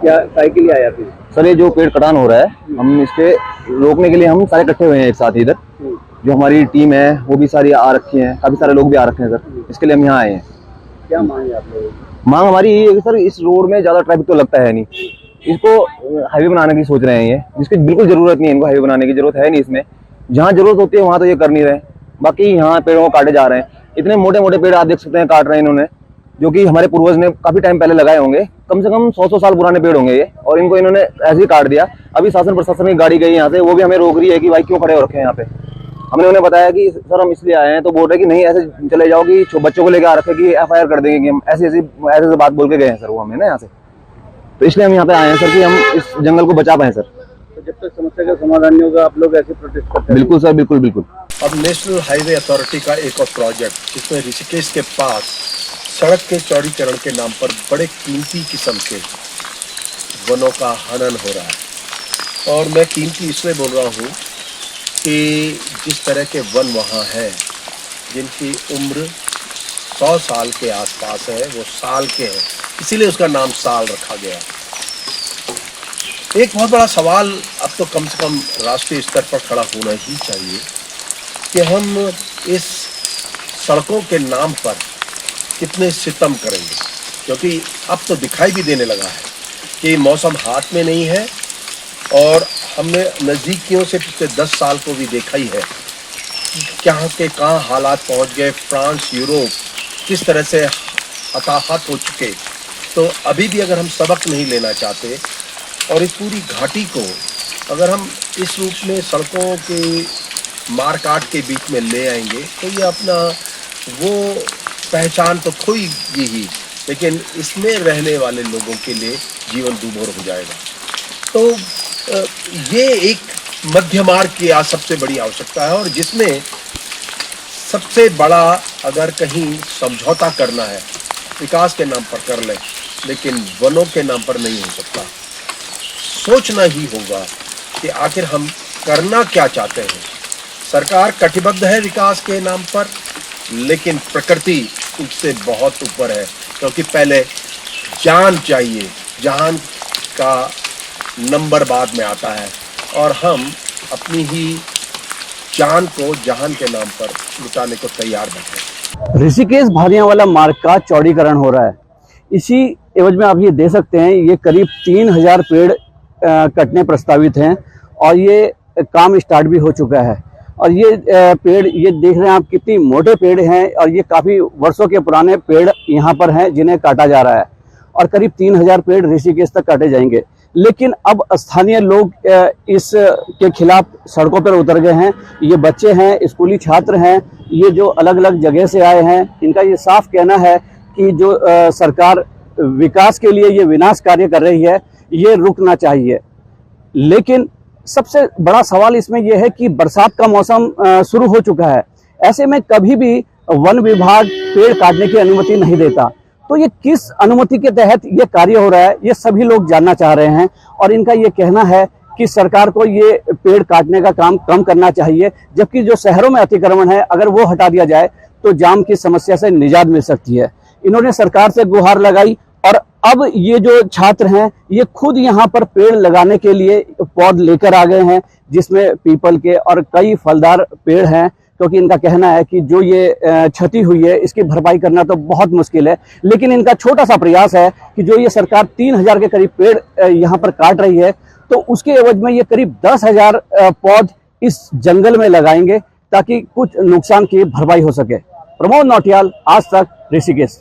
क्या काय के लिए आया फिर? सर ये जो पेड़ कटान हो रहा है, हम इसके रोकने के लिए हम सारे इकट्ठे हुए हैं एक साथ ही इधर। जो हमारी टीम है वो भी सारी आ रखी है, काफी सारे लोग भी आ रखे हैं सर। इसके लिए हम यहाँ आए हैं। क्या मांग है आप लोगों की? मांग हमारी यही है कि सर इस रोड में ज्यादा ट्रैफिक तो लगता है नहीं, इसको हाईवे बनाने की सोच रहे हैं ये, जिसकी बिल्कुल जरूरत नहीं है। इनको हाईवे बनाने की जरूरत है नहीं इसमें। जहाँ जरूरत होती है वहां तो ये कर नहीं रहे, बाकी यहाँ पेड़ों को काटे जा रहे हैं। इतने मोटे मोटे पेड़ आप देख सकते हैं काट रहे हैं इन्होंने, जो कि हमारे पूर्वज ने काफी टाइम पहले लगाए होंगे। कम से कम 100 साल पुराने पेड़ होंगे ये, और इनको इन्होंने ऐसे ही काट दिया। अभी शासन प्रशासन की गाड़ी गई यहाँ से, वो भी हमें रोक रही है कि भाई क्यों खड़े हो रखे हैं यहाँ पे। हमने उन्हें बताया कि सर हम इसलिए आए हैं, तो बोल रहे कि नहीं ऐसे चले जाओ कि बच्चों को लेकर आ रखे कि FIR कर देंगे, कि हम ऐसे बात बोल के गए हैं सर वो हमें ना यहाँ से। तो इसलिए हम यहाँ पे आए हैं सर कि हम इस जंगल को बचा पाए सर। तो जब तक समस्या का समाधान नहीं होगा आप लोग ऐसे प्रोटेस्ट करते हैं? बिल्कुल सर, बिल्कुल बिल्कुल। अब नेशनल हाईवे अथॉरिटी का एक और प्रोजेक्ट, जिसमें ऋषिकेश के पास सड़क के चौड़ीकरण के नाम पर बड़े कीमती किस्म के वनों का हनन हो रहा है। और मैं कीमती इसलिए बोल रहा हूँ कि जिस तरह के वन वहाँ हैं जिनकी उम्र 100 साल के आसपास है, वो साल के हैं, इसीलिए उसका नाम साल रखा गया। एक बहुत बड़ा सवाल अब तो कम से कम राष्ट्रीय स्तर पर खड़ा होना ही चाहिए कि हम इस सड़कों के नाम पर कितने सितम करेंगे, क्योंकि अब तो दिखाई भी देने लगा है कि मौसम हाथ में नहीं है। और हमने नज़दीकियों से पिछले 10 साल को भी देखा ही है कि कहाँ हालात पहुंच गए। फ्रांस, यूरोप किस तरह से हताहत हो चुके। तो अभी भी अगर हम सबक नहीं लेना चाहते और इस पूरी घाटी को अगर हम इस रूप में सड़कों के मार काट के बीच में ले आएंगे, तो ये अपना वो पहचान तो खोएगी ही, लेकिन इसमें रहने वाले लोगों के लिए जीवन दूभर हो जाएगा। तो ये एक मध्य मार्ग की आज सबसे बड़ी आवश्यकता है, और जिसमें सबसे बड़ा अगर कहीं समझौता करना है विकास के नाम पर कर ले, लेकिन वनों के नाम पर नहीं हो सकता। सोचना ही होगा कि आखिर हम करना क्या चाहते हैं। सरकार कटिबद्ध है विकास के नाम पर, लेकिन प्रकृति उससे बहुत ऊपर है, क्योंकि पहले जान चाहिए। जान का नंबर बाद में आता है, और हम अपनी ही जान को जहान के नाम पर लुटाने को तैयार बैठे। ऋषिकेश भारियावाला मार्ग का चौड़ीकरण हो रहा है। इसी एवज में आप ये दे सकते हैं, ये करीब 3000 पेड़ कटने प्रस्तावित हैं, और ये काम स्टार्ट भी हो चुका है। और ये पेड़, ये देख रहे हैं आप कितनी मोटे पेड़ हैं, और ये काफ़ी वर्षों के पुराने पेड़ यहाँ पर हैं जिन्हें काटा जा रहा है। और करीब 3000 पेड़ ऋषिकेश तक काटे जाएंगे। लेकिन अब स्थानीय लोग इस के खिलाफ सड़कों पर उतर गए हैं। ये बच्चे हैं, स्कूली छात्र हैं, ये जो अलग अलग जगह से आए हैं, इनका ये साफ कहना है कि जो सरकार विकास के लिए ये विनाश कार्य कर रही है, ये रुकना चाहिए। लेकिन सबसे बड़ा सवाल इसमें यह है कि बरसात का मौसम शुरू हो चुका है। ऐसे में कभी भी वन विभाग पेड़ काटने की अनुमति नहीं देता। तो ये किस अनुमति के तहत ये कार्य हो रहा है, ये सभी लोग जानना चाह रहे हैं। और इनका ये कहना है कि सरकार को ये पेड़ काटने का काम कम करना चाहिए, जबकि जो शहरों में अतिक्रमण है अगर वो हटा दिया जाए तो जाम की समस्या से निजात मिल सकती है। इन्होंने सरकार से गुहार लगाई, और अब ये जो छात्र हैं ये खुद यहाँ पर पेड़ लगाने के लिए पौध लेकर आ गए हैं, जिसमें पीपल के और कई फलदार पेड़ हैं। क्योंकि इनका कहना है कि जो ये क्षति हुई है इसकी भरपाई करना तो बहुत मुश्किल है। लेकिन इनका छोटा सा प्रयास है कि जो ये सरकार 3000 के करीब पेड़ यहाँ पर काट रही है, तो उसके एवज में ये करीब 10,000 पौध इस जंगल में लगाएंगे, ताकि कुछ नुकसान की भरपाई हो सके। प्रमोद नौटियाल, आज तक, ऋषिकेश।